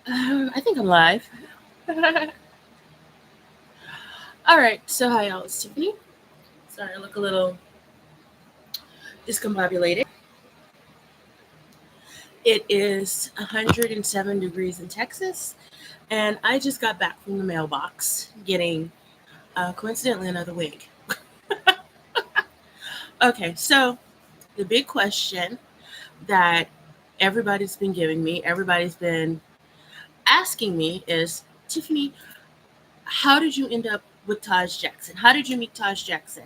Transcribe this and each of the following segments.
I think I'm live. All right. So hi, y'all. It's Tiffany. Sorry, I look a little discombobulated. It is 107 degrees in Texas, and I just got back from the mailbox getting, coincidentally, another wig. Okay, so the big question that everybody's been giving me, everybody's been asking me is, Tiffany, how did you end up with Taj Jackson? How did you meet Taj Jackson?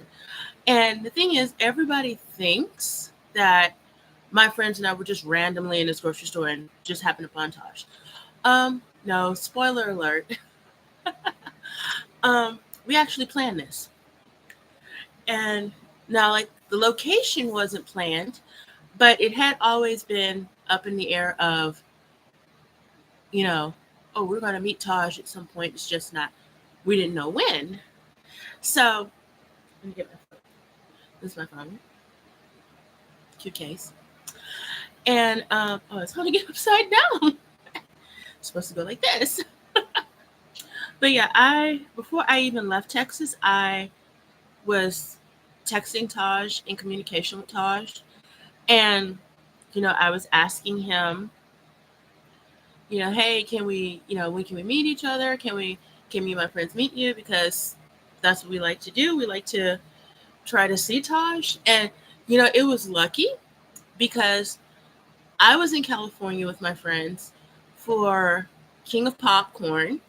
And the thing is, everybody thinks that my friends and I were just randomly in this grocery store and just happened upon Taj. No, spoiler alert. We actually planned this. And now, like, the location wasn't planned, but it had always been up in the air of, you know, oh, we're going to meet Taj at some point. It's just not, we didn't know when. So, let me get my phone. This is my phone. Cute case. And, oh, it's going to get upside down. It's supposed to go like this. But yeah, before I even left Texas, I was texting Taj, in communication with Taj, and I was asking him, hey, can we, when can we meet each other? Can me and my friends meet you? Because that's what we like to do. We like to try to see Taj, and it was lucky because I was in California with my friends for King of Popcorn,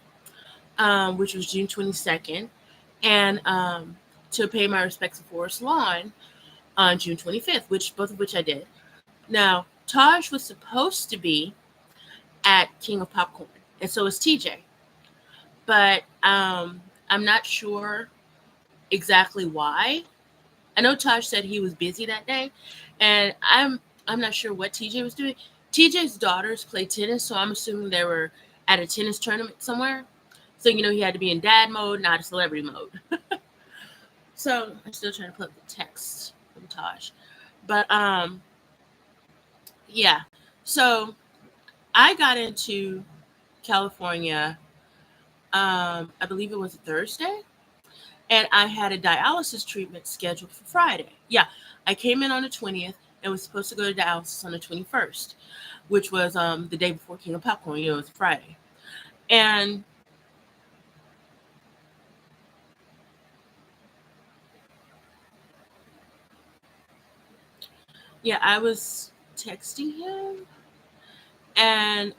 which was June 22nd, and to pay my respects to Forest Lawn on June 25th, both of which I did. Now, Taj was supposed to be at King of Popcorn, and so was TJ. But I'm not sure exactly why. I know Taj said he was busy that day, and I'm not sure what TJ was doing. TJ's daughters play tennis, so I'm assuming they were at a tennis tournament somewhere. So he had to be in dad mode, not a celebrity mode. So I'm still trying to put the text from Taj. But yeah. So I got into California, I believe it was a Thursday, and I had a dialysis treatment scheduled for Friday. Yeah, I came in on the 20th and was supposed to go to dialysis on the 21st, which was the day before King of Popcorn. It was Friday. And yeah, I was texting him, and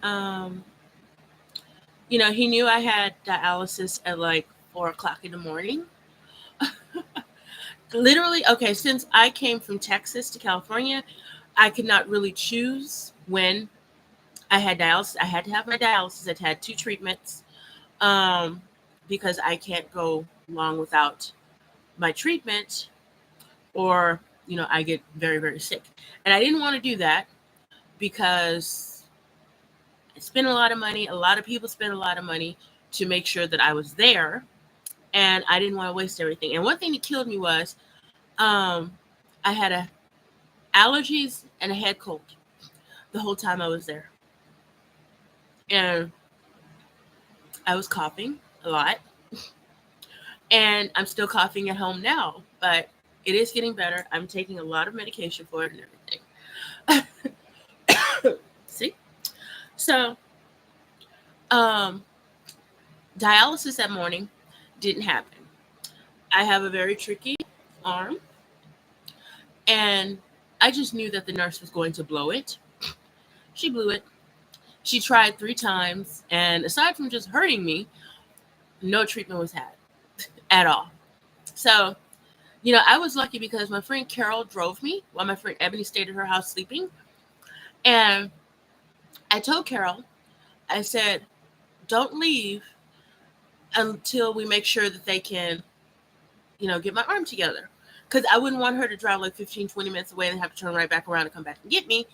he knew I had dialysis at like 4 o'clock in the morning. Literally, okay, since I came from Texas to California, I could not really choose when I had dialysis. I had to have my dialysis. I had two treatments, um, because I can't go long without my treatment, or I get very, very sick. And I didn't want to do that because I spent a lot of money. A lot of people spent a lot of money to make sure that I was there, and I didn't want to waste everything. And one thing that killed me was, um, I had allergies and a head cold the whole time I was there, and I was coughing a lot, and I'm still coughing at home now, but it is getting better. I'm taking a lot of medication for it and everything. See, so um, dialysis that morning didn't happen. I have a very tricky arm, and I just knew that the nurse was going to blow it. She blew it. She tried 3 times, and aside from just hurting me, no treatment was had at all. So, I was lucky because my friend Carol drove me while my friend Ebony stayed at her house sleeping. And I told Carol, I said, don't leave until we make sure that they can, get my arm together. Because I wouldn't want her to drive like 15, 20 minutes away and have to turn right back around and come back and get me.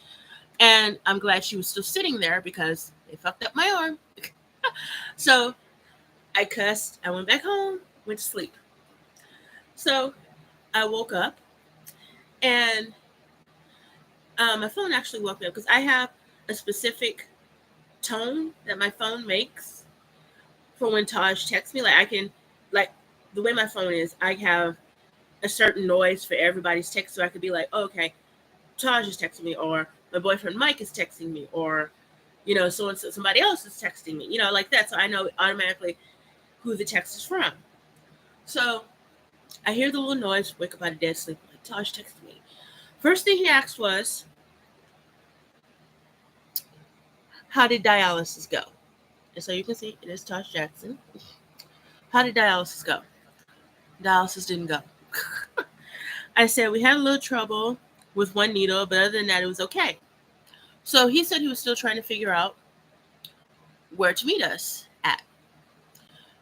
And I'm glad she was still sitting there because they fucked up my arm. So I cussed. I went back home, went to sleep. So I woke up, and my phone actually woke me up because I have a specific tone that my phone makes for when Taj texts me. Like I can, like the way my phone is, I have a certain noise for everybody's text, so I could be like, oh, okay, Taj is texting me, or my boyfriend Mike is texting me, or somebody else is texting me, like that. So I know automatically who the text is from. So I hear the little noise, wake up out of dead sleep, like Taj texted me. First thing he asked was, how did dialysis go? And so you can see it is Taj Jackson. How did dialysis go? Dialysis didn't go. I said we had a little trouble with one needle, but other than that, it was okay. So he said he was still trying to figure out where to meet us at,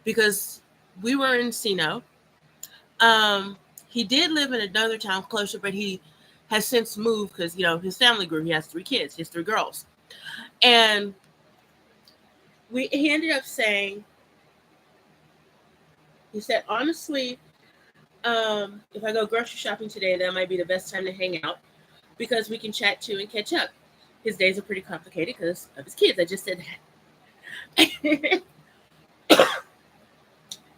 because we were in Encino. He did live in another town closer, but he has since moved because his family grew. He has 3 kids. He has 3 girls, and he ended up saying, he said, honestly, if I go grocery shopping today, that might be the best time to hang out because we can chat too and catch up. His days are pretty complicated because of his kids. I just said that.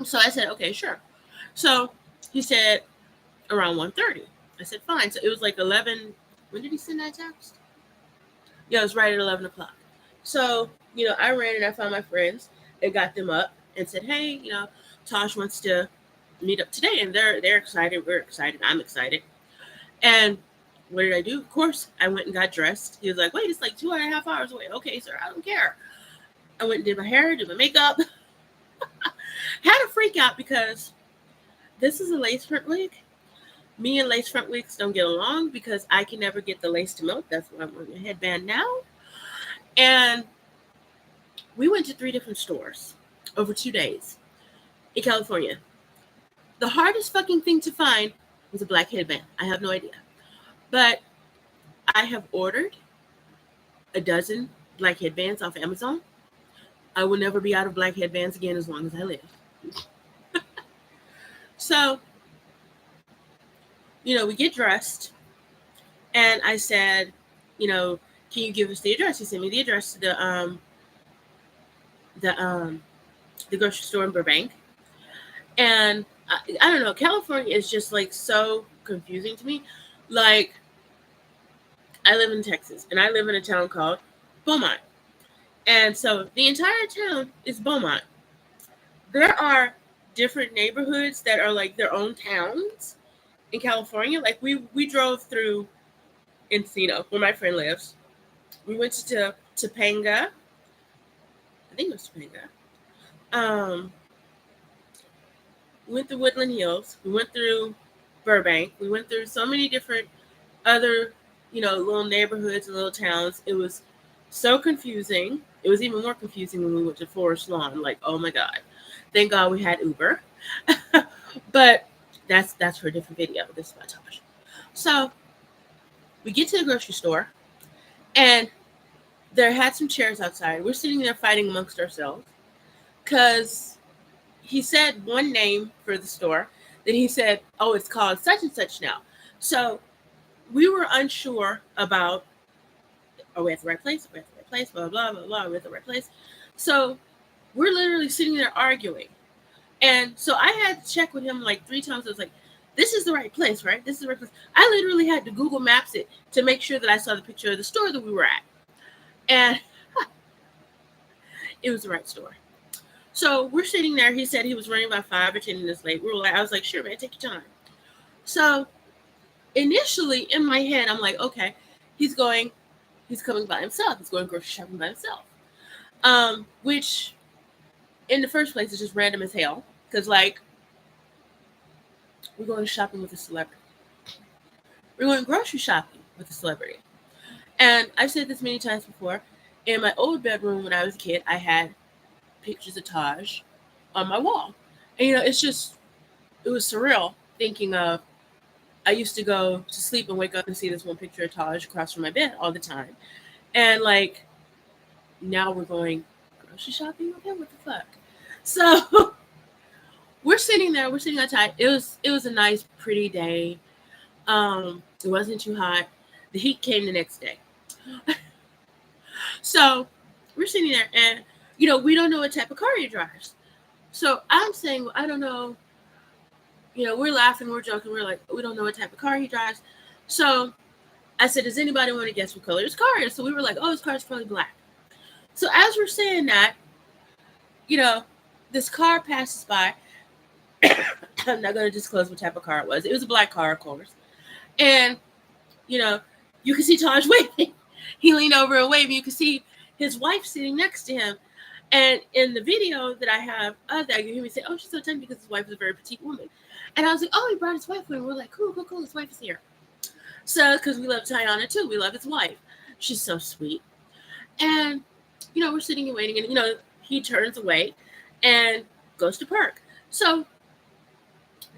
So I said, okay, sure. So he said around 1:30. I said, fine. So it was like 11. When did he send that text? Yeah, it was right at 11 o'clock. So, I ran and I found my friends and got them up and said, hey, Tosh wants to meet up today. And they're excited. We're excited. I'm excited. And what did I do? Of course, I went and got dressed. He was like, wait, it's like 2.5 hours away. Okay, sir, I don't care. I went and did my hair, did my makeup. Had a freak out because this is a lace front wig. Me and lace front wigs don't get along because I can never get the lace to melt. That's why I'm wearing a headband now. And we went to 3 different stores over 2 days in California. The hardest fucking thing to find was a black headband. I have no idea. But I have ordered a dozen black headbands off Amazon. I will never be out of black headbands again as long as I live. So, we get dressed, and I said, can you give us the address? He sent me the address to the grocery store in Burbank. And I don't know, California is just like so confusing to me. Like, I live in Texas, and I live in a town called Beaumont. And so the entire town is Beaumont. There are different neighborhoods that are like their own towns in California. Like we drove through Encino, where my friend lives. We went to Topanga. I think it was Topanga. We went through Woodland Hills. We went through Burbank. We went through so many different other, little neighborhoods and little towns. It was so confusing. It was even more confusing when we went to Forest Lawn. Like, oh my God. Thank God we had Uber. But that's for a different video. This is my Tosh. So we get to the grocery store, and there had some chairs outside. We're sitting there fighting amongst ourselves because he said one name for the store. Then he said, oh, it's called such and such now. So we were unsure about, are we at the right place? Are we at the right place? Blah, blah, blah, blah. Are we at the right place? So we're literally sitting there arguing. And so I had to check with him like 3 times. I was like, this is the right place, right? This is the right place. I literally had to Google Maps it to make sure that I saw the picture of the store that we were at. And it was the right store. So we're sitting there. He said he was running about 5 or 10 minutes late. I was like, sure, man, take your time. So initially in my head, I'm like, okay, he's coming by himself. He's going grocery shopping by himself. Which in the first place is just random as hell. Because like, we're going shopping with a celebrity. We're going grocery shopping with a celebrity. And I've said this many times before. In my old bedroom when I was a kid, I had pictures of Taj on my wall. And it was surreal thinking of, I used to go to sleep and wake up and see this one picture of Taj across from my bed all the time. And like, now we're going grocery shopping with him? What the fuck? So we're sitting outside. It was a nice, pretty day. It wasn't too hot. The heat came the next day. So we're sitting there, and we don't know what type of car he drives. So I'm saying, well, I don't know. We're laughing, we're joking, we're like, we don't know what type of car he drives. So I said, does anybody want to guess what color his car is? So we were like, oh, his car is probably black. So as we're saying that, this car passes by. I'm not going to disclose what type of car it was. It was a black car, of course. And, you can see Taj waving. He leaned over and waved. You can see his wife sitting next to him. And in the video that I have of that, you hear me say, oh, she's so tiny because his wife is a very petite woman. And I was like, oh, he brought his wife with him. We're like, cool, his wife is here. So, because we love Tiana too. We love his wife. She's so sweet. And, we're sitting and waiting. And, he turns away and goes to park. So,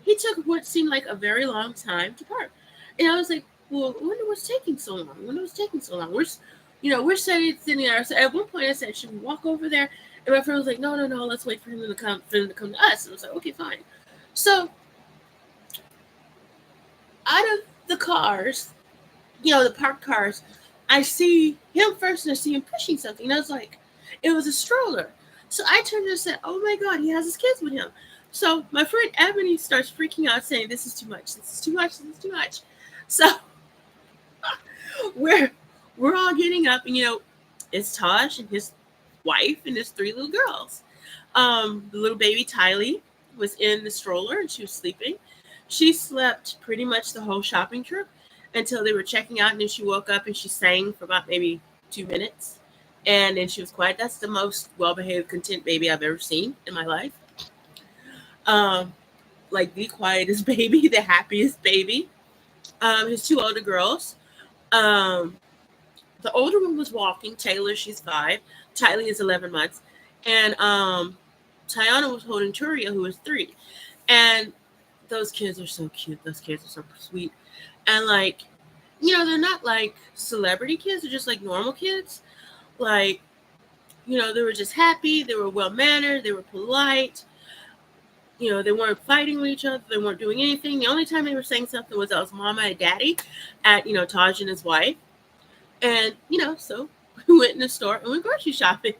he took what seemed like a very long time to park. And I was like, well, I wonder what's taking so long. We're sitting there. So at one point I said, should we walk over there? And my friend was like, no, let's wait for him to come to us. And I was like, okay, fine. So out of the cars, the parked cars, I see him first and I see him pushing something. And I was like, it was a stroller. So I turned and said, oh my God, he has his kids with him. So my friend Ebony starts freaking out saying, this is too much. So we're all getting up, and it's Taj and his wife and his 3 little girls. The little baby Tylee was in the stroller and she was sleeping. She slept pretty much the whole shopping trip until they were checking out, and then she woke up and she sang for about maybe 2 minutes, and then she was quiet. That's the most well-behaved, content baby I've ever seen in my life. Like the quietest baby, the happiest baby. His 2 older girls. The older one was walking. Taylor, she's 5. Tylee is 11 months. And Tiana was holding Turia, who is 3. And those kids are so cute. Those kids are so sweet. And they're not like celebrity kids. They're just like normal kids. They were just happy. They were well-mannered. They were polite. They weren't fighting with each other. They weren't doing anything. The only time they were saying something was that was mama and daddy at, Taj and his wife. And, so we went in the store and went grocery shopping.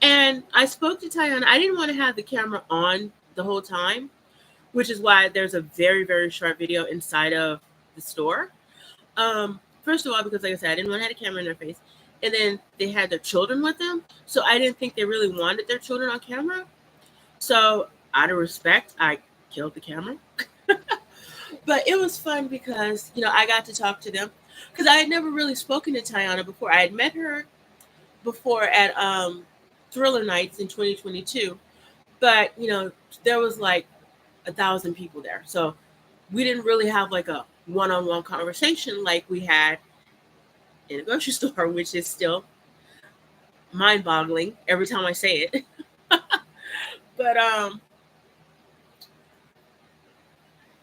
And I spoke to Tiana. I didn't want to have the camera on the whole time, which is why there's a very, very short video inside of the store. First of all, because like I said, I didn't want to have a camera in their face. And then they had their children with them. So I didn't think they really wanted their children on camera. So out of respect, I killed the camera. But it was fun because, I got to talk to them. Because I had never really spoken to Tiana before. I had met her before at Thriller Nights in 2022. But, there was like 1,000 people there. So we didn't really have like a one-on-one conversation like we had in a grocery store, which is still mind-boggling every time I say it. But,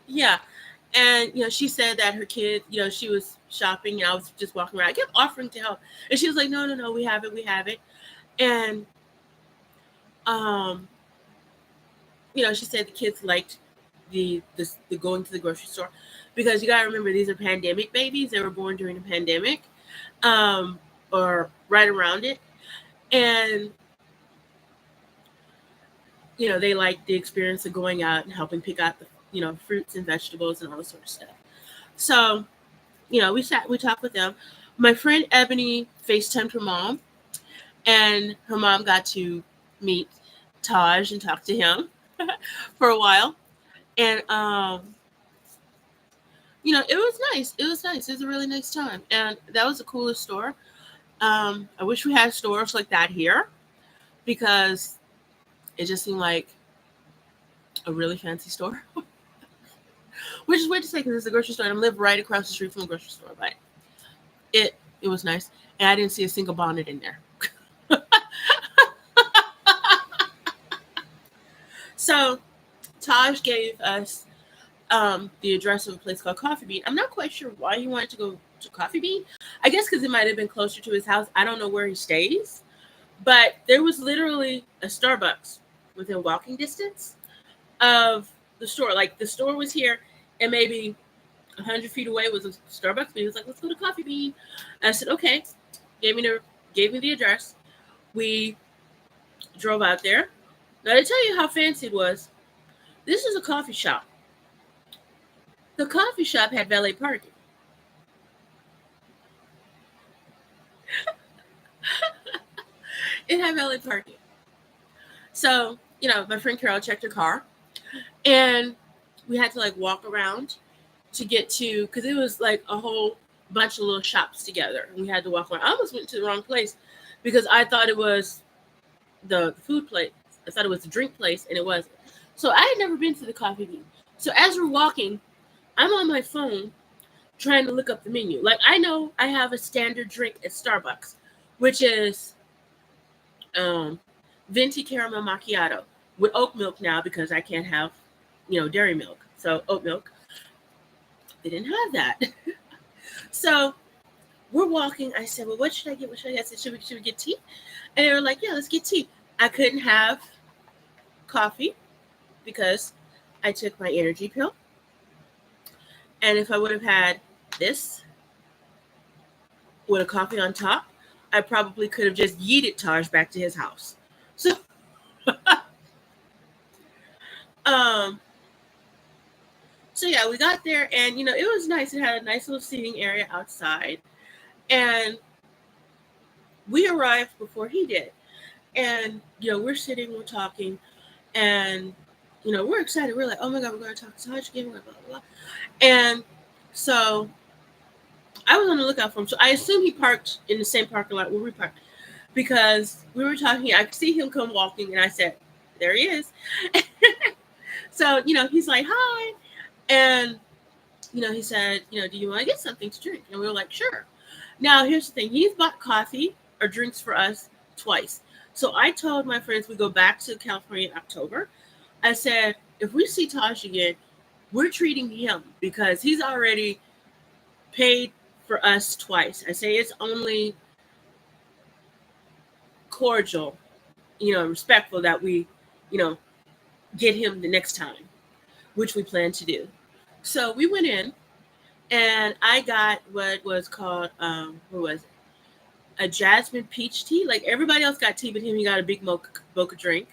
yeah. And, she said that her kid, she was shopping and I was just walking around. I kept offering to help. And she was like, no, we have it. And, she said the kids liked the going to the grocery store because you got to remember, these are pandemic babies. They were born during the pandemic, or right around it. And, they liked the experience of going out and helping pick out the fruits and vegetables and all this sort of stuff. So, we talked with them. My friend Ebony FaceTimed her mom, and her mom got to meet Taj and talk to him for a while. And, it was nice. It was a really nice time. And that was the coolest store. I wish we had stores like that here because it just seemed like a really fancy store. Which is weird to say because it's a grocery store and I live right across the street from a grocery store, but it was nice. And I didn't see a single bonnet in there. So Taj gave us the address of a place called Coffee Bean. I'm not quite sure why he wanted to go to Coffee Bean. I guess because it might have been closer to his house. I don't know where he stays. But there was literally a Starbucks within walking distance of the store. Like the store was here and maybe 100 feet away was a Starbucks. He was like, let's go to Coffee Bean. And I said, okay. Gave me the address. We drove out there. Now, to tell you how fancy it was, this is a coffee shop. The coffee shop had valet parking. It had valet parking. So, my friend Carol checked her car, and we had to like walk around to get to, because it was like a whole bunch of little shops together. And we had to walk around. I almost went to the wrong place because I thought it was the food place. I thought it was the drink place, and it wasn't. So I had never been to the coffee bean. So as we're walking, I'm on my phone trying to look up the menu. Like, I know I have a standard drink at Starbucks, which is venti caramel macchiato with oat milk now because I can't have, dairy milk. So oat milk. They didn't have that. So we're walking. I said, well, what should I get? What should I get? I said, should we get tea? And they were like, yeah, let's get tea. I couldn't have coffee because I took my energy pill. And if I would have had this with a coffee on top, I probably could have just yeeted Taj back to his house. So, so yeah, we got there, and it was nice. It had a nice little seating area outside, and we arrived before he did. And we're sitting, we're talking, and we're excited. We're like, oh my god, we're going to talk to Taj again. Blah blah blah. And so I was on the lookout for him. So I assume he parked in the same parking lot where we parked, because we were talking. I could see him come walking, and I said, there he is. So he's like, hi. And, he said, do you want to get something to drink? And we were like, sure. Now, here's the thing. He's bought coffee or drinks for us twice. So I told my friends we go back to California in October. I said, if we see Taj again, we're treating him because he's already paid for us twice. I say it's only cordial, respectful that we, get him the next time, which we plan to do. So we went in, and I got what was called, what was it? A jasmine peach tea. Like, everybody else got tea, but him, he got a big mocha drink.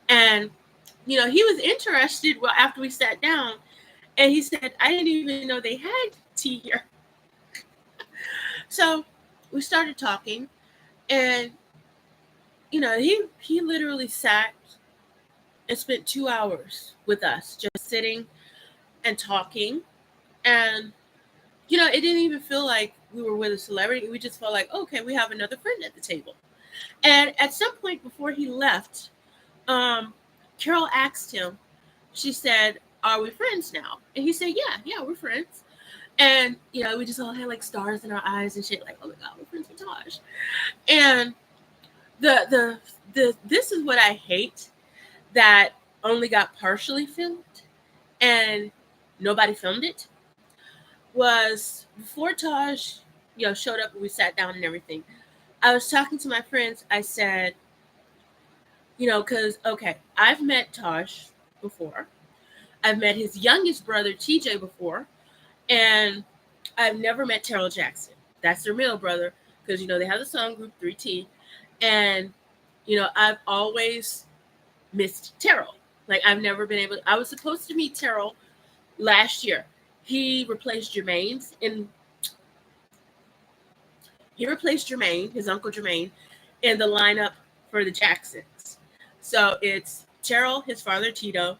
And, he was interested after we sat down, and he said, I didn't even know they had tea here. So we started talking, and, he literally sat and spent 2 hours with us, just sitting and talking. And, it didn't even feel like we were with a celebrity. We just felt like, okay, we have another friend at the table. And at some point before he left, Carol asked him, she said, are we friends now? And he said, yeah, we're friends. And, we just all had like stars in our eyes and shit, like, oh my God, we're friends with Taj. And this is what I hate, that only got partially filmed and nobody filmed it, was before Taj, showed up and we sat down and everything. I was talking to my friends. I said, because, okay, I've met Taj before. I've met his youngest brother, TJ, before. And I've never met Taj Jackson. That's their middle brother, because, they have the song group 3T. And, I've always missed Terrell. Like, I've never been able. I was supposed to meet Terrell last year. He replaced Jermaine, his uncle Jermaine, in the lineup for the Jacksons. So it's Terrell, his father Tito,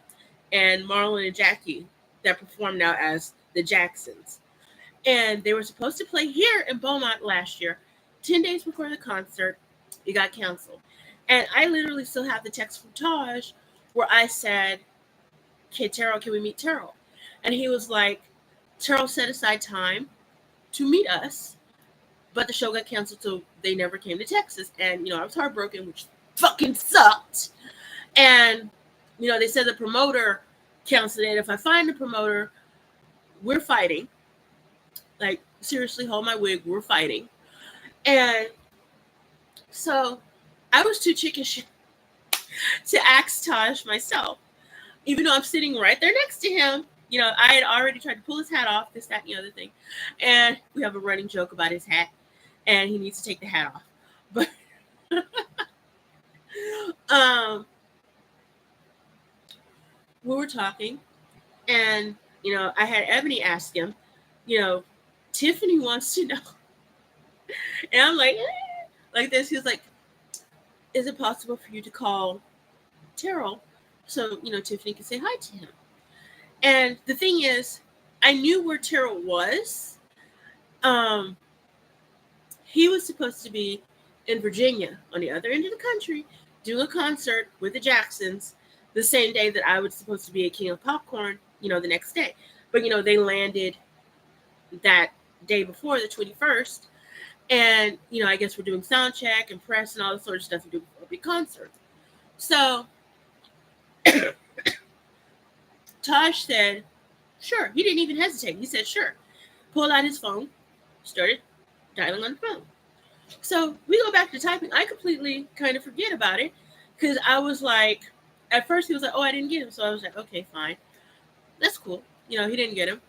and Marlon and Jackie that perform now as the Jacksons. And they were supposed to play here in Beaumont last year. 10 days before the concert, it got canceled. And I literally still have the text from Taj where I said, okay, Terrell, can we meet Terrell? And he was like, Terrell set aside time to meet us, but the show got canceled, so they never came to Texas. And, I was heartbroken, which fucking sucked. And, they said the promoter canceled it. If I find the promoter, we're fighting. Like, seriously, hold my wig, we're fighting. And so I was too chicken shit to ask Taj myself, even though I'm sitting right there next to him. I had already tried to pull his hat off, this, that, and the other thing. And we have a running joke about his hat, and he needs to take the hat off. But we're talking, and I had Ebony ask him, you know, Tiffany wants to know, and I'm like this. He was like, "Is it possible for you to call Terrell so Tiffany can say hi to him?" And the thing is, I knew where Terrell was. Um, he was supposed to be in Virginia on the other end of the country doing a concert with the Jacksons the same day that I was supposed to be at King of Popcorn, the next day. But, they landed that day before, the 21st. And, I guess we're doing sound check and press and all the sort of stuff you do before a big concert. So Taj said, sure. He didn't even hesitate. He said, sure. Pulled out his phone, started dialing on the phone. So we go back to typing. I completely kind of forget about it because I was like, at first he was like, oh, I didn't get him. So I was like, okay, fine. That's cool. He didn't get him.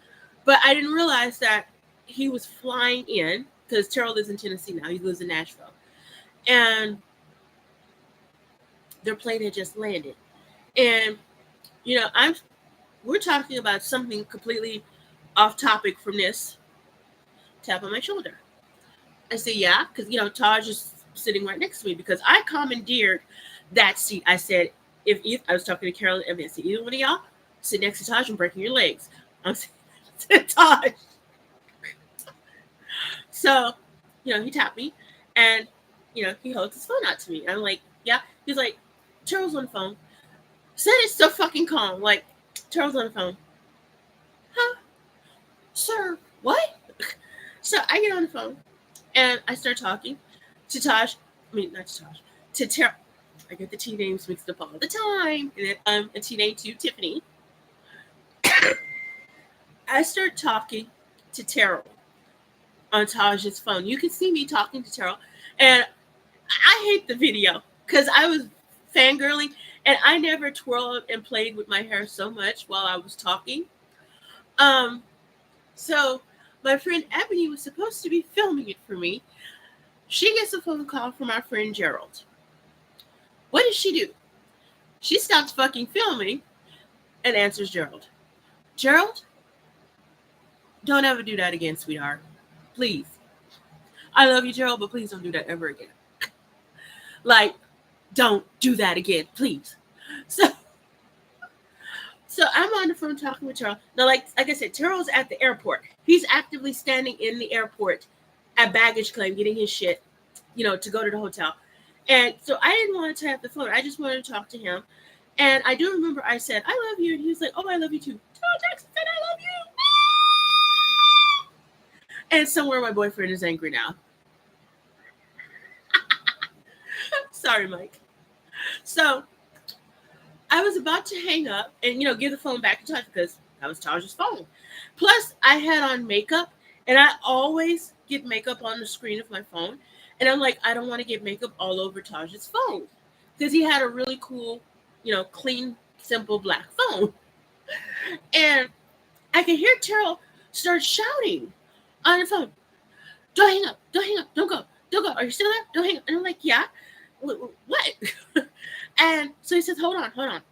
But I didn't realize that he was flying in because Terrell lives in Tennessee now. He lives in Nashville. And their plane had just landed. And, we're talking about something completely off topic from this. Tap on my shoulder. I say, yeah, because, Taj is sitting right next to me because I commandeered that seat. I said, if I was talking to Carol and Ebony, I said, either one of y'all sit next to Taj and breaking your legs. I'm saying to Taj. So, he tapped me and, he holds his phone out to me. I'm like, yeah. He's like, Charles on the phone. Said it so fucking calm. Like, Charles on the phone. Huh? Sir, what? So I get on the phone and I start talking to Taj. I mean, not to Taj. To Terrell. I get the T names mixed up all the time. And then I'm a T name to Tiffany. I start talking to Terrell on Taj's phone. You can see me talking to Terrell. And I hate the video because I was fangirling and I never twirled and played with my hair so much while I was talking. So my friend Ebony was supposed to be filming it for me. She gets a phone call from our friend Gerald. What does she do? She stops fucking filming and answers Gerald. Gerald, don't ever do that again, sweetheart. Please. I love you, Gerald, but please don't do that ever again. Like, don't do that again, please. So I'm on the phone talking with Terrell. Now, like I said, Terrell's at the airport. He's actively standing in the airport at baggage claim, getting his shit, to go to the hotel. And so I didn't want to tap the phone. I just wanted to talk to him. And I do remember I said, I love you. And he was like, oh, I love you too. Taj Jackson said, I love you. And somewhere my boyfriend is angry now. Sorry, Mike. So I was about to hang up and, give the phone back to Taj because that was Taj's phone. Plus, I had on makeup, and I always get makeup on the screen of my phone. And I'm like, I don't want to get makeup all over Taj's phone because he had a really cool, clean, simple black phone. And I can hear Terrell start shouting on the phone, don't hang up, don't hang up, don't go, are you still there? Don't hang up. And I'm like, yeah. What? And so he says, hold on.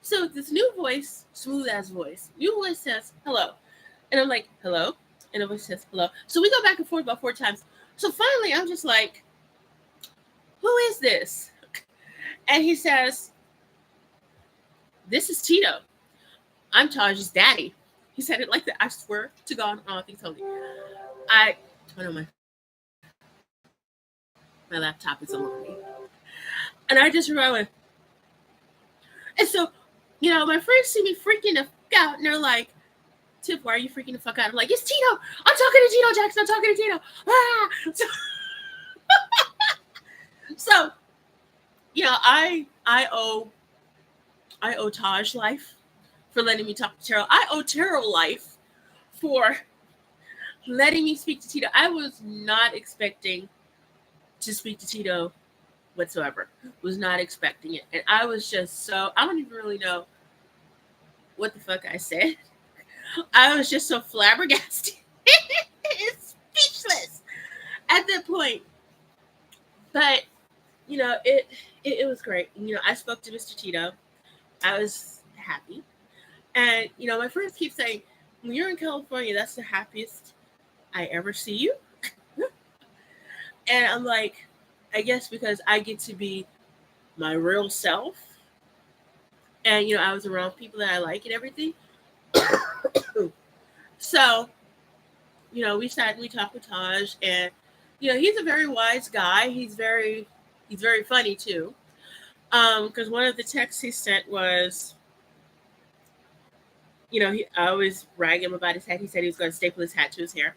So this new voice, smooth ass voice, new voice says, hello. And I'm like, hello? And the voice says, hello. So we go back and forth about 4 times. So finally, I'm just like, who is this? And he says, this is Tito. I'm Taj's daddy. He said it like that. I swear to God, I don't think so. I know my laptop is alarming. And I just remember. And so, my friends see me freaking the fuck out, and they're like, Tip, why are you freaking the fuck out? I'm like, it's Tito. I'm talking to Tito Jackson. I'm talking to Tito. Ah! So I owe Taj life for letting me talk to Terrell. I owe Terrell life for letting me speak to Tito. I was not expecting to speak to Tito whatsoever. Was not expecting it. And I was just I don't even really know what the fuck I said. I was just so flabbergasted. It's speechless at that point. But, it was great. I spoke to Mr. Tito. I was happy. And my friends keep saying, when you're in California, that's the happiest I ever see you. And I'm like, I guess because I get to be my real self. And I was around people that I like and everything. So, we talked with Taj, and he's a very wise guy. He's very funny too. Because one of the texts he sent was, I always rag him about his hat. He said he was going to staple his hat to his hair.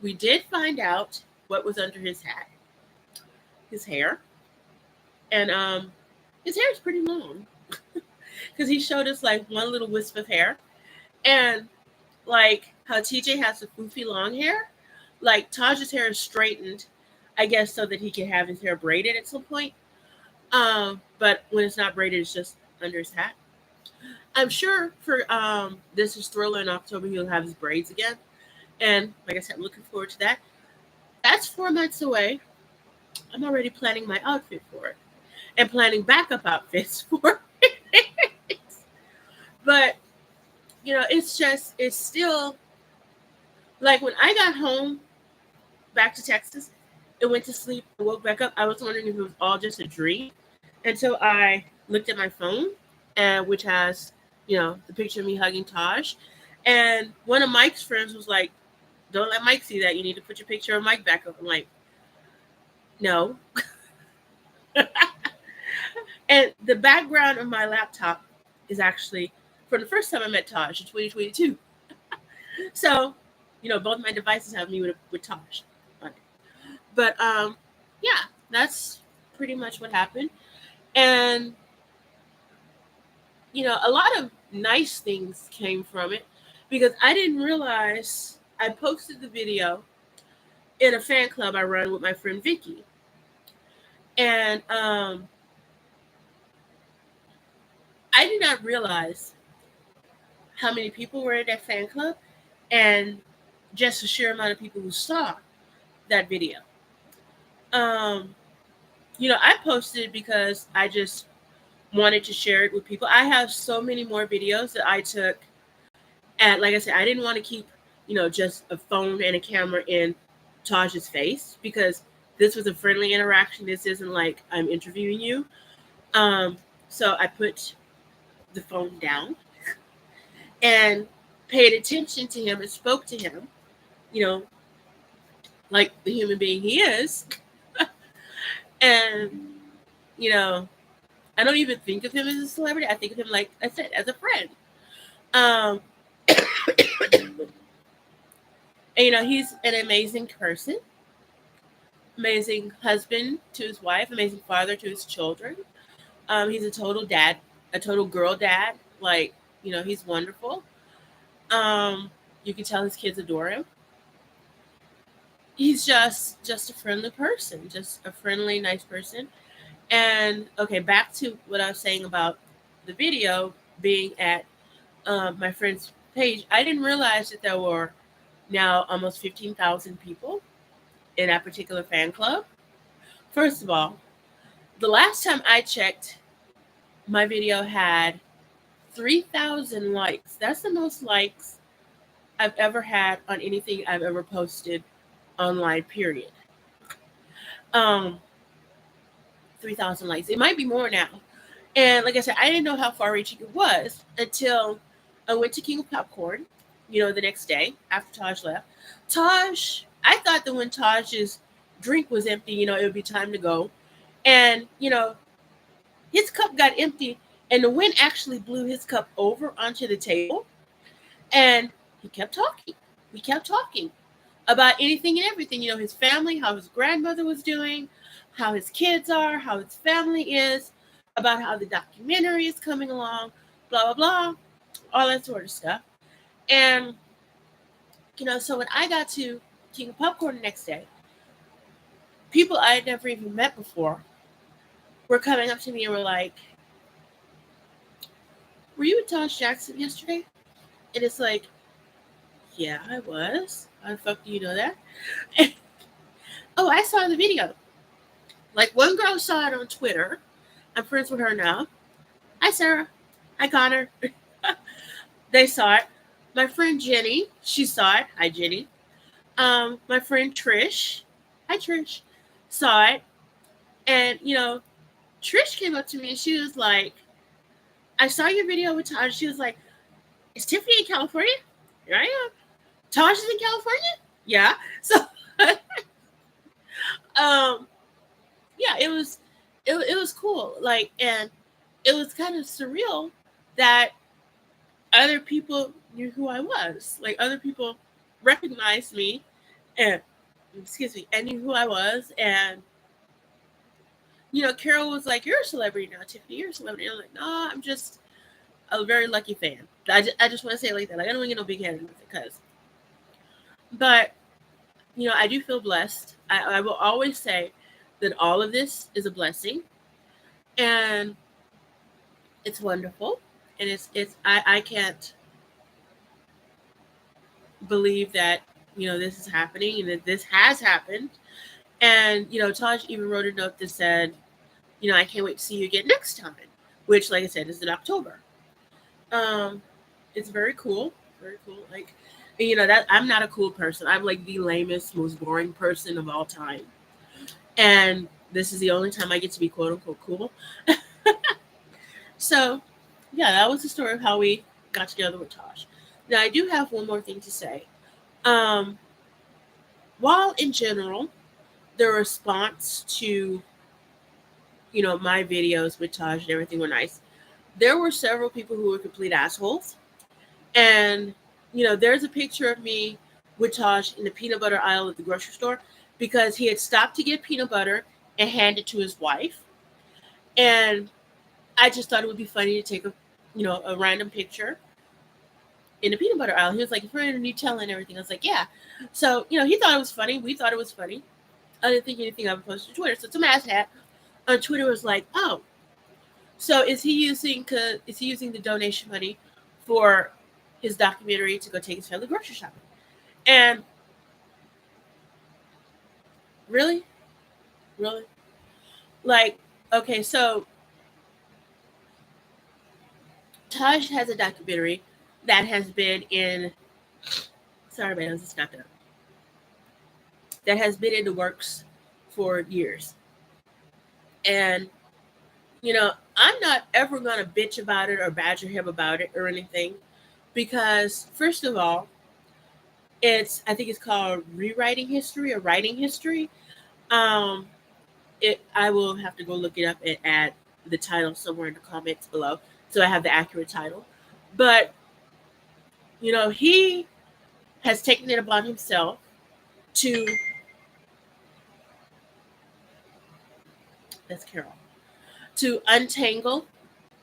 We did find out what was under his hat, his hair, and his hair is pretty long. Because he showed us like one little wisp of hair, and like how TJ has the poofy long hair, like Taj's hair is straightened, I guess, so that he can have his hair braided at some point. But when it's not braided, it's just under his hat. I'm sure for this is Thriller in October, he'll have his braids again. And like I said, I'm looking forward to that. That's 4 months away. I'm already planning my outfit for it and planning backup outfits for it. But, it's still like when I got home back to Texas and went to sleep and woke back up, I was wondering if it was all just a dream until I looked at my phone, and which has, the picture of me hugging Taj. And one of Mike's friends was like, don't let Mike see that. You need to put your picture of Mike back up. I'm like, no. And the background of my laptop is actually from the first time I met Taj in 2022. So, both my devices have me with Taj on it. But yeah, that's pretty much what happened. And a lot of nice things came from it because I didn't realize I posted the video in a fan club I run with my friend Vicky. And I did not realize how many people were in that fan club and just the sheer amount of people who saw that video. I posted it because I just wanted to share it with people. I have so many more videos that I took. And like I said, I didn't want to keep, just a phone and a camera in Taj's face because this was a friendly interaction. This isn't like I'm interviewing you. So I put the phone down and paid attention to him and spoke to him, like the human being he is. And, I don't even think of him as a celebrity. I think of him, like I said, as a friend. Um, and, he's an amazing person, amazing husband to his wife, amazing father to his children. He's a total dad, a total girl dad. Like, he's wonderful. You can tell his kids adore him. He's just a friendly person, just a friendly, nice person. And okay, back to what I was saying about the video being at my friend's page. I didn't realize that there were now almost 15,000 people in that particular fan club. First of all, the last time I checked, my video had 3,000 likes. That's the most likes I've ever had on anything I've ever posted online, period. Um, 3,000 likes. It might be more now. And like I said, I didn't know how far reaching it was until I went to King of Popcorn, the next day after Taj left. I thought that when Taj's drink was empty, it would be time to go. And, his cup got empty and the wind actually blew his cup over onto the table. And he kept talking. We kept talking about anything and everything, his family, how his grandmother was doing, how his kids are, how his family is, about how the documentary is coming along, blah, blah, blah, all that sort of stuff. And, so when I got to King of Popcorn the next day, people I had never even met before were coming up to me and were like, were you at Taj Jackson yesterday? And it's like, yeah, I was. How the fuck do you know that? Oh, I saw the video. Like, one girl saw it on Twitter. I'm friends with her now. Hi, Sarah. Hi, Connor. They saw it. My friend Jenny, she saw it. Hi, Jenny. My friend Trish, hi Trish, saw it, and Trish came up to me and she was like, "I saw your video with Taj." She was like, "Is Tiffany in California?" Here I am. Taj is in California. Yeah. So, um, yeah, it was cool. Like, and it was kind of surreal that other people knew who I was. Like, other people recognized me, and excuse me, and knew who I was, and Carol was like, "You're a celebrity now, Tiffany. You're a celebrity." I'm like, "No, I'm just a very lucky fan." I just want to say it like that. Like, I don't want to get no big headed with it, but I do feel blessed. I will always say that all of this is a blessing, and it's wonderful, and I can't believe that this is happening and that this has happened. And Taj even wrote a note that said, "I can't wait to see you again next time," which, like I said, is in October. Um, it's very cool, very cool. Like, that I'm not a cool person. I'm like the lamest, most boring person of all time, and this is the only time I get to be quote unquote cool. So, yeah, that was the story of how we got together with Tosh. Now, I do have one more thing to say. Um, while in general, the response to my videos with Taj and everything were nice, there were several people who were complete assholes. And, there's a picture of me with Taj in the peanut butter aisle at the grocery store because he had stopped to get peanut butter and hand it to his wife. And I just thought it would be funny to take a random picture in the peanut butter aisle. He was like, "If we're in Nutella and everything," I was like, "Yeah." So, he thought it was funny. We thought it was funny. I didn't think anything of it posted to Twitter. So some asshat on Twitter was like, "Oh, so is he using the donation money for his documentary to go take his family grocery shopping?" And really, really, like, okay, so Taj has a documentary that has been in. Sorry, man, I just got that. That has been in the works for years, and I'm not ever gonna bitch about it or badger him about it or anything, because first of all, I think it's called rewriting history or writing history. Um, I will have to go look it up and add the title somewhere in the comments below so I have the accurate title. But he has taken it upon himself to that's Carol to untangle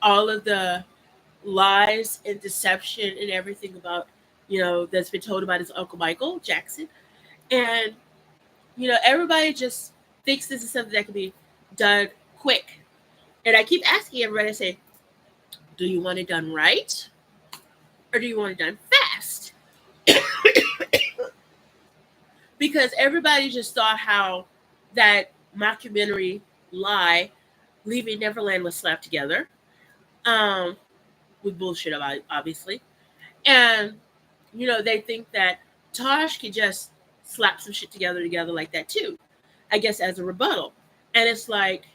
all of the lies and deception and everything about that's been told about his uncle Michael Jackson. And everybody just thinks this is something that can be done quick. And I keep asking everybody, I say, do you want it done right or do you want it done fast? Because everybody just saw how that mockumentary lie, Leaving Neverland, was slapped together, um, with bullshit about it, obviously. And they think that Tosh can just slap some shit together like that too, I guess, as a rebuttal. And it's like,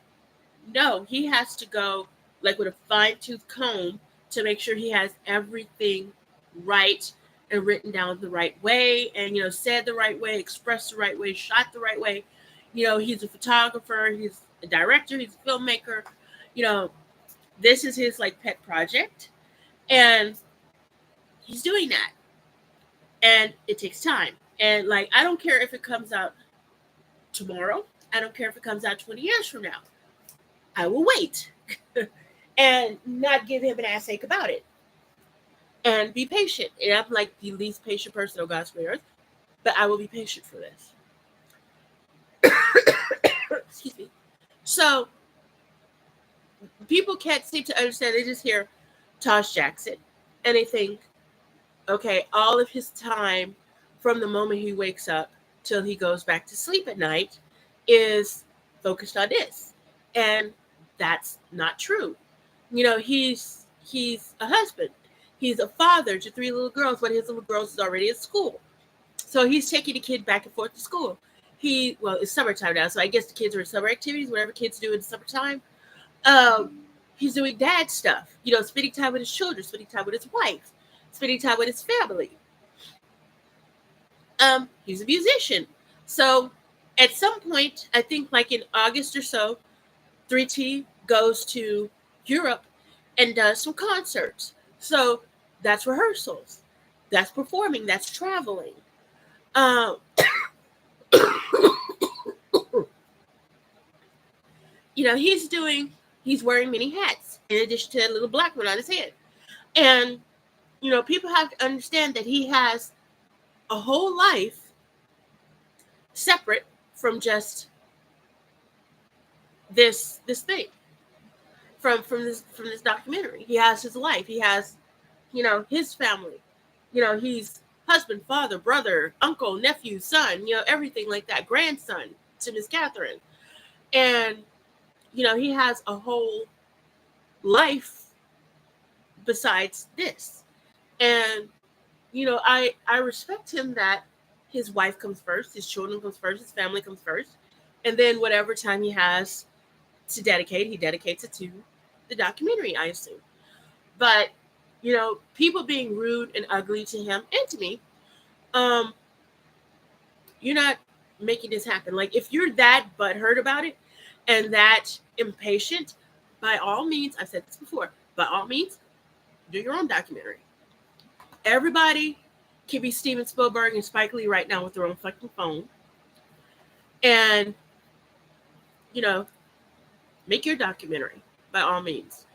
no, he has to go like with a fine tooth comb to make sure he has everything right and written down the right way and said the right way, expressed the right way, shot the right way. He's a photographer, he's a director, he's a filmmaker. You know, this is his like pet project, and he's doing that. And it takes time. And like, I don't care if it comes out tomorrow. I don't care if it comes out 20 years from now. I will wait and not give him an ass ache about it and be patient. And I'm like the least patient person on God's green earth, but I will be patient for this. Excuse me. So people can't seem to understand. They just hear Taj Jackson and they think, okay, all of his time from the moment he wakes up till he goes back to sleep at night is focused on this. And that's not true. He's a husband. He's a father to 3 little girls, but his little girls is already at school. So he's taking the kid back and forth to school. It's summertime now, so I guess the kids are in summer activities, whatever kids do in summertime. Um, he's doing dad stuff, spending time with his children, spending time with his wife, spending time with his family. He's a musician. So at some point, I think like in August or so, 3T goes to Europe and does some concerts. So that's rehearsals, that's performing, that's traveling. Um, he's wearing many hats in addition to that little black one on his head. And, people have to understand that he has a whole life separate from just this thing, from this documentary. He has his life. He has, his family. He's husband, father, brother, uncle, nephew, son, everything like that, grandson to Miss Catherine. And, he has a whole life besides this. And, I respect him that his wife comes first, his children comes first, his family comes first. And then whatever time he has to dedicate, he dedicates it to the documentary, I assume. But, people being rude and ugly to him and to me, you're not making this happen. Like, if you're that butthurt about it and that impatient, by all means, I've said this before, by all means, do your own documentary. Everybody can be Steven Spielberg and Spike Lee right now with their own fucking phone. And, make your documentary, by all means.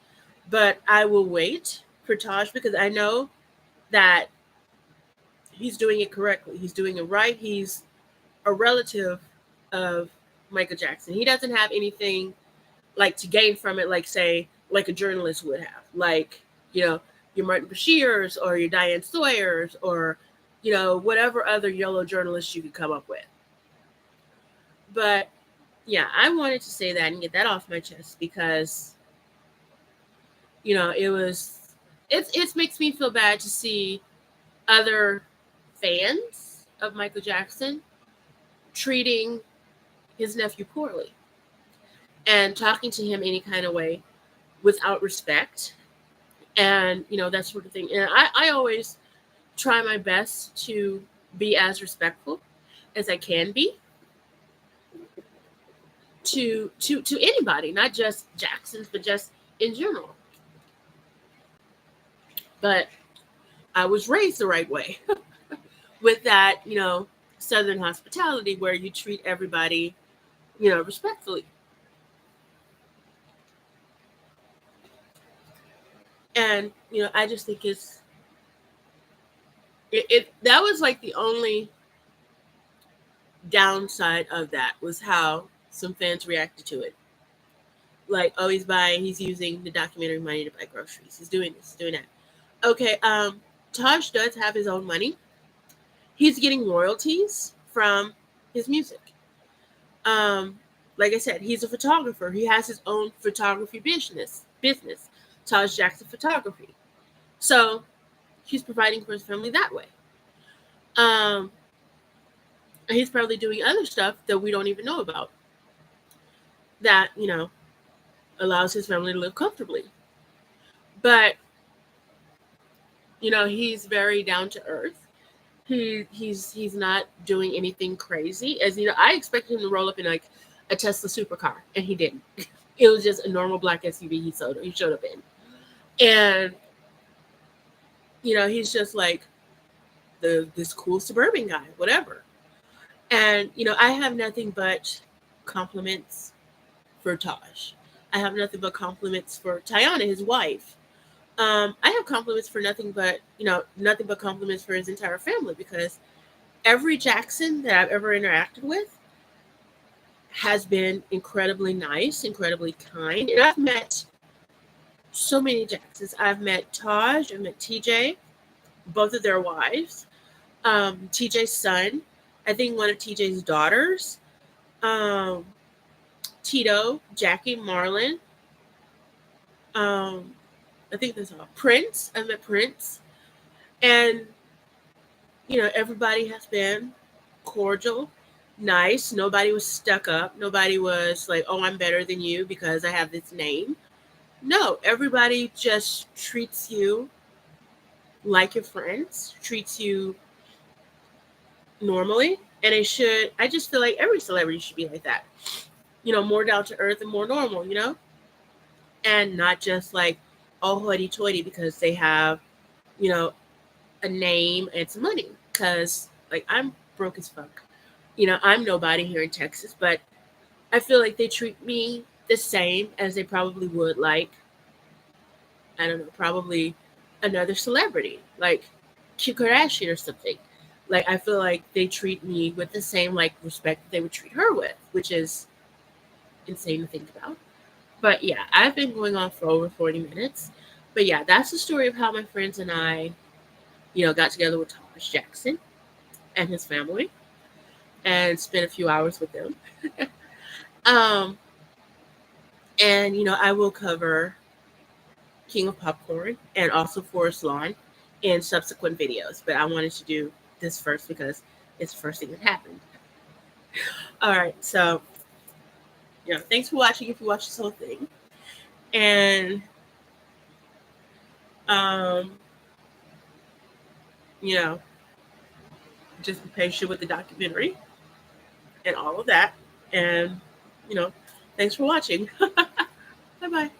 But I will wait for Taj because I know that he's doing it correctly. He's doing it right. He's a relative of Michael Jackson. He doesn't have anything like to gain from it, like say, like a journalist would have. Like, your Martin Bashirs or your Diane Sawyers or, whatever other yellow journalists you could come up with. But yeah, I wanted to say that and get that off my chest because, it makes me feel bad to see other fans of Michael Jackson treating his nephew poorly and talking to him any kind of way without respect and, that sort of thing. And I always try my best to be as respectful as I can be to anybody, not just Jacksons, but just in general. But I was raised the right way with that, Southern hospitality where you treat everybody, respectfully. And, I just think that was like the only downside of that was how some fans reacted to it. Like, oh, he's using the documentary money to buy groceries. He's doing this, he's doing that. Okay, Taj does have his own money. He's getting royalties from his music. Like I said, he's a photographer. He has his own photography business, Taj Jackson Photography. So he's providing for his family that way. And he's probably doing other stuff that we don't even know about that, allows his family to live comfortably. But, he's very down to earth. He's not doing anything crazy. As I expected him to roll up in like a Tesla supercar, and he didn't. It was just a normal black SUV he showed up in. And, he's just like this cool suburban guy, whatever. And, I have nothing but compliments for Taj. I have nothing but compliments for Tiana, his wife. I have compliments for nothing but compliments for his entire family because every Jackson that I've ever interacted with has been incredibly nice, incredibly kind. And I've met so many Jacksons. I've met Taj, I've met TJ, both of their wives, TJ's son, I think one of TJ's daughters, Tito, Jackie, Marlon, I think that's all. Prince. I met Prince. And, everybody has been cordial, nice. Nobody was stuck up. Nobody was like, oh, I'm better than you because I have this name. No, everybody just treats you like your friends, treats you normally. And it should, I just feel like every celebrity should be like that. More down to earth and more normal. And not just like all hoity toity because they have, you know, a name and some money. Because, like, I'm broke as fuck. I'm nobody here in Texas, but I feel like they treat me the same as they probably would, like, I don't know, probably another celebrity, like Kim Kardashian or something. Like, I feel like they treat me with the same, like, respect that they would treat her with, which is insane to think about. But yeah, I've been going on for over 40 minutes. But yeah, that's the story of how my friends and I, got together with Taj Jackson and his family and spent a few hours with them. um, and, I will cover King of Popcorn and also Forest Lawn in subsequent videos. But I wanted to do this first because it's the first thing that happened. All right. So, thanks for watching if you watch this whole thing. And, um, you know, just be patient with the documentary and all of that. And, thanks for watching. Bye bye.